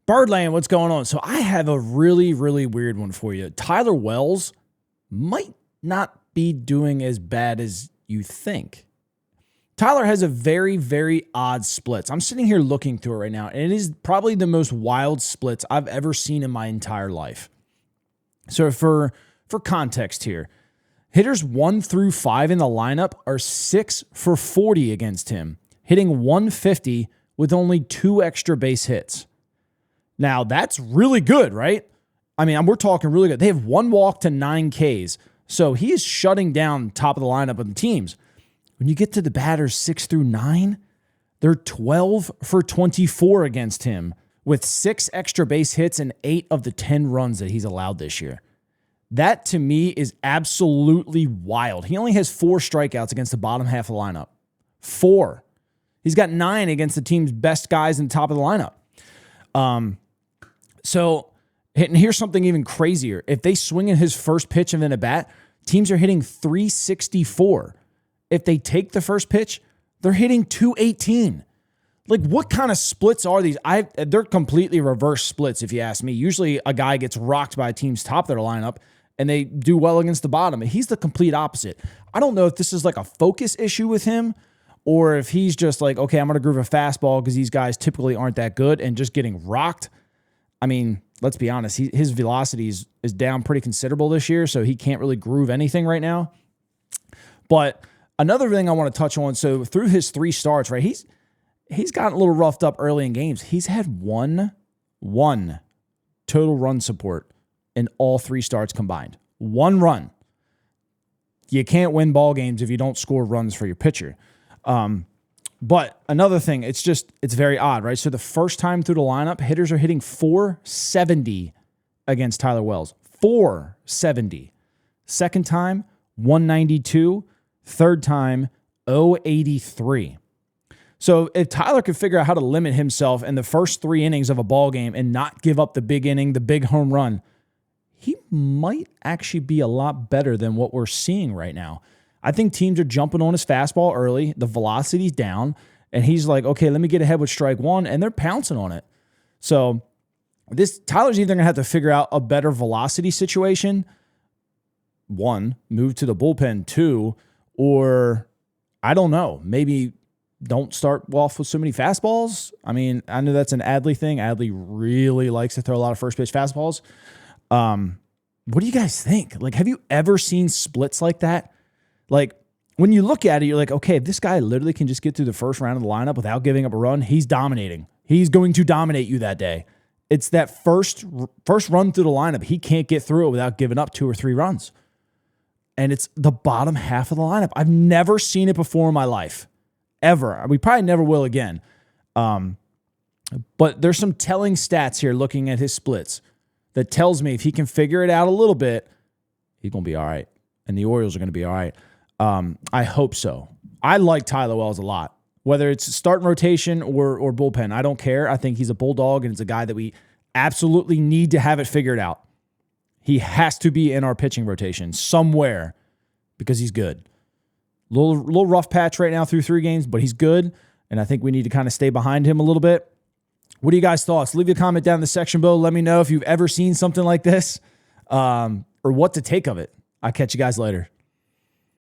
Birdland, what's going on? So I have a really, really weird one for you. Tyler Wells might not be doing as bad as you think. Tyler has a very, very odd splits. I'm sitting here looking through it right now, and it is probably the most wild splits I've ever seen in my entire life. So for context here, hitters 1 through 5 in the lineup are 6 for 40 against him, hitting 150 with only 2 extra base hits. Now, that's really good, right? I mean, we're talking really good. They have 1 walk to 9 Ks. So he is shutting down top of the lineup of the teams. When you get to the batters 6 through 9, they're 12 for 24 against him with 6 extra base hits and 8 of the 10 runs that he's allowed this year. That, to me, is absolutely wild. He only has 4 strikeouts against the bottom half of the lineup. 4. He's got 9 against the team's best guys in the top of the lineup. And here's something even crazier. If they swing in his first pitch of an at-bat, teams are hitting 364. If they take the first pitch, they're hitting 218. Like, what kind of splits are these? They're completely reverse splits, if you ask me. Usually a guy gets rocked by a team's top of their lineup, and they do well against the bottom. He's the complete opposite. I don't know if this is like a focus issue with him, or if he's just like, okay, I'm going to groove a fastball because these guys typically aren't that good and just getting rocked. I mean, let's be honest. His velocity is down pretty considerable this year, so he can't really groove anything right now. But another thing I want to touch on, so through his 3 starts, right, he's gotten a little roughed up early in games. He's had one total run support in all 3 starts combined. 1 run. You can't win ball games if you don't score runs for your pitcher. But another thing, it's very odd, right? So the first time through the lineup, hitters are hitting 470 against Tyler Wells. 470. Second time, 192. Third time, 083. So if Tyler could figure out how to limit himself in the first 3 innings of a ball game and not give up the big inning, the big home run, he might actually be a lot better than what we're seeing right now. I think teams are jumping on his fastball early. The velocity's down, and he's like, okay, let me get ahead with strike 1, and they're pouncing on it. So Tyler's either going to have to figure out a better velocity situation, 1, move to the bullpen, 2, or I don't know, maybe don't start off with so many fastballs. I mean, I know that's an Adley thing. Adley really likes to throw a lot of first pitch fastballs. What do you guys think? Like, have you ever seen splits like that? Like, when you look at it, you're like, okay, if this guy literally can just get through the first round of the lineup without giving up a run, he's dominating. He's going to dominate you that day. It's that first run through the lineup. He can't get through it without giving up 2 or 3 runs. And it's the bottom half of the lineup. I've never seen it before in my life, ever. We probably never will again. But there's some telling stats here looking at his splits that tells me if he can figure it out a little bit, he's going to be all right. And the Orioles are going to be all right. I hope so. I like Tyler Wells a lot. Whether it's starting rotation or bullpen, I don't care. I think he's a bulldog, and it's a guy that we absolutely need to have it figured out. He has to be in our pitching rotation somewhere because he's good. Little rough patch right now through 3 games, but he's good, and I think we need to kind of stay behind him a little bit. What are you guys' thoughts? Leave a comment down in the section below. Let me know if you've ever seen something like this or what to take of it. I'll catch you guys later.